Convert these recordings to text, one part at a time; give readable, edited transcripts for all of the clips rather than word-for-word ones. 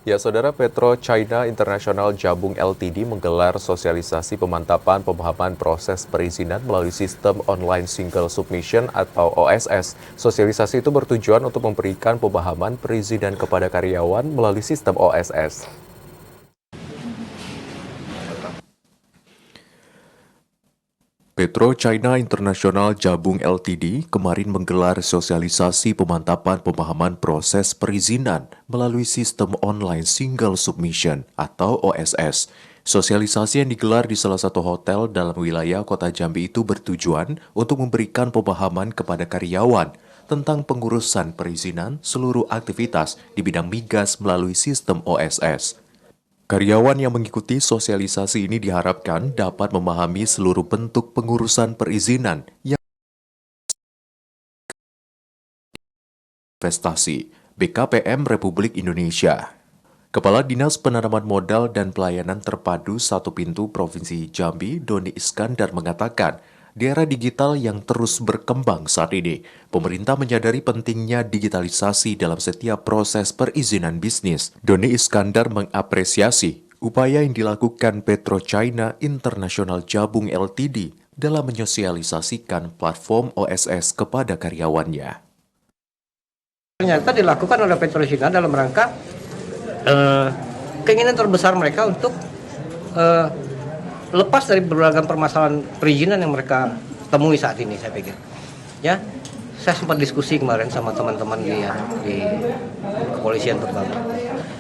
Ya, Saudara, Petro China International Jabung Ltd menggelar sosialisasi pemantapan pemahaman proses perizinan melalui sistem online single submission atau OSS. Sosialisasi itu bertujuan untuk memberikan pemahaman perizinan kepada karyawan melalui sistem OSS. Petro China International Jabung Ltd kemarin menggelar sosialisasi pemantapan pemahaman proses perizinan melalui sistem online single submission atau OSS. Sosialisasi yang digelar di salah satu hotel dalam wilayah kota Jambi itu bertujuan untuk memberikan pemahaman kepada karyawan tentang pengurusan perizinan seluruh aktivitas di bidang migas melalui sistem OSS. Karyawan yang mengikuti sosialisasi ini diharapkan dapat memahami seluruh bentuk pengurusan perizinan yang investasi BKPM Republik Indonesia. Kepala Dinas Penanaman Modal dan Pelayanan Terpadu Satu Pintu Provinsi Jambi, Doni Iskandar mengatakan, di era digital yang terus berkembang saat ini, pemerintah menyadari pentingnya digitalisasi dalam setiap proses perizinan bisnis. Doni Iskandar mengapresiasi upaya yang dilakukan Petro China International Jabung Ltd dalam menyosialisasikan platform OSS kepada karyawannya. Ternyata dilakukan oleh Petro China dalam rangka keinginan terbesar mereka untuk lepas dari berbagai permasalahan perizinan yang mereka temui saat ini, saya pikir. Ya, saya sempat diskusi kemarin sama teman-teman di kepolisian terutama.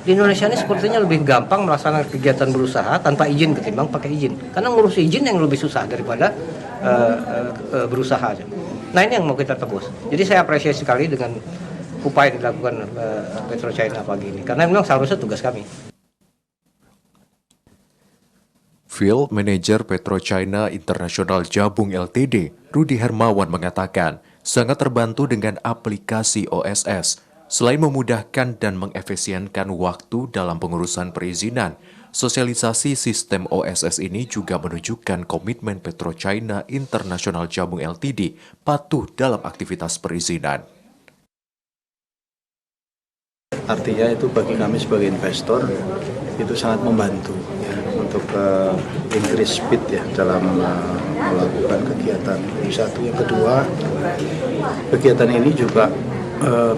Di Indonesia ini sepertinya lebih gampang melaksanakan kegiatan berusaha tanpa izin ketimbang pakai izin. Karena ngurus izin yang lebih susah daripada berusaha aja. Nah, ini yang mau kita tebus. Jadi saya apresiasi sekali dengan upaya yang dilakukan Petro China pagi ini. Karena memang seharusnya tugas kami. Field Manager Petro China International Jabung Ltd, Rudi Hermawan mengatakan, sangat terbantu dengan aplikasi OSS. Selain memudahkan dan mengefisienkan waktu dalam pengurusan perizinan, sosialisasi sistem OSS ini juga menunjukkan komitmen Petro China International Jabung Ltd patuh dalam aktivitas perizinan. Artinya itu bagi kami sebagai investor itu sangat membantu ya, untuk increase speed ya dalam melakukan kegiatan. Yang satu, yang kedua, kegiatan ini juga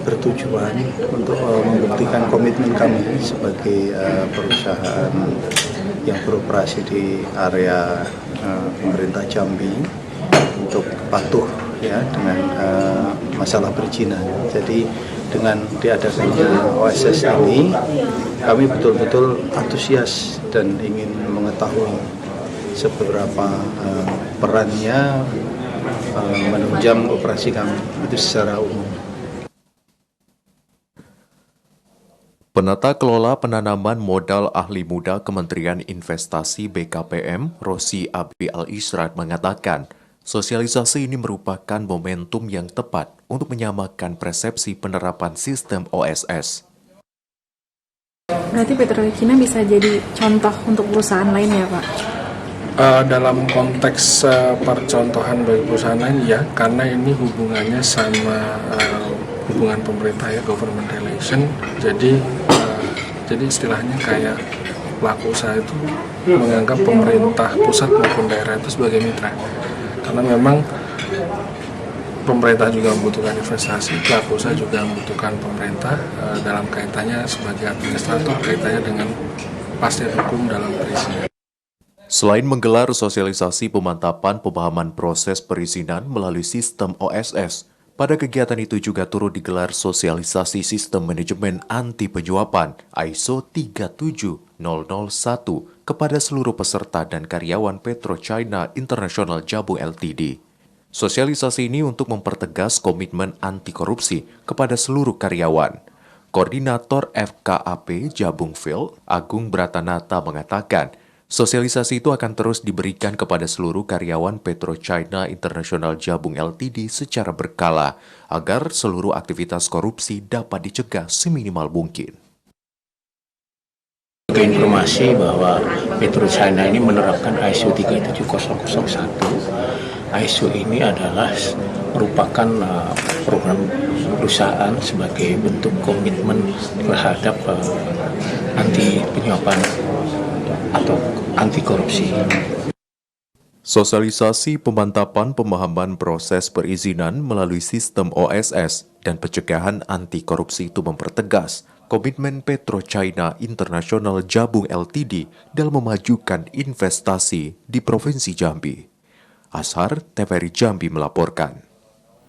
bertujuan untuk membuktikan komitmen kami sebagai perusahaan yang beroperasi di area pemerintah Jambi untuk patuh ya dengan masalah perizinan. Jadi dengan diadakannya OSS ini, kami betul-betul antusias dan ingin mengetahui seberapa perannya menunjang operasi kami itu secara umum. Penata Kelola Penanaman Modal Ahli Muda Kementerian Investasi BKPM, Rosi Abi Al-Israt mengatakan, sosialisasi ini merupakan momentum yang tepat untuk menyamakan persepsi penerapan sistem OSS. Berarti Petro China bisa jadi contoh untuk perusahaan lain ya, Pak? Dalam konteks percontohan bagi perusahaan lain ya, karena ini hubungannya sama hubungan pemerintah ya, government relation. Jadi istilahnya kayak pelaku usaha itu menganggap pemerintah pusat maupun daerah itu sebagai mitra. Karena memang pemerintah juga membutuhkan investasi, pelaku usaha juga membutuhkan pemerintah dalam kaitannya sebagai administrator, kaitannya dengan kepastian hukum dalam perizinan. Selain menggelar sosialisasi pemantapan pemahaman proses perizinan melalui sistem OSS, pada kegiatan itu juga turut digelar sosialisasi sistem manajemen anti penyuapan ISO 37001 kepada seluruh peserta dan karyawan Petro China International Jabung Ltd. Sosialisasi ini untuk mempertegas komitmen anti korupsi kepada seluruh karyawan. Koordinator FKAP Jabung Field, Agung Bratanata mengatakan, sosialisasi itu akan terus diberikan kepada seluruh karyawan Petro China International Jabung Ltd secara berkala agar seluruh aktivitas korupsi dapat dicegah seminimal mungkin. Informasi bahwa Petro China ini menerapkan ISO 37001 ISO ini adalah merupakan program perusahaan sebagai bentuk komitmen terhadap anti penyuapan atau anti korupsi. Sosialisasi pemantapan pemahaman proses perizinan melalui sistem OSS dan pencegahan anti korupsi itu mempertegas komitmen PetroChina International Jabung Ltd dalam memajukan investasi di Provinsi Jambi. Ashar, TVRI Jambi melaporkan.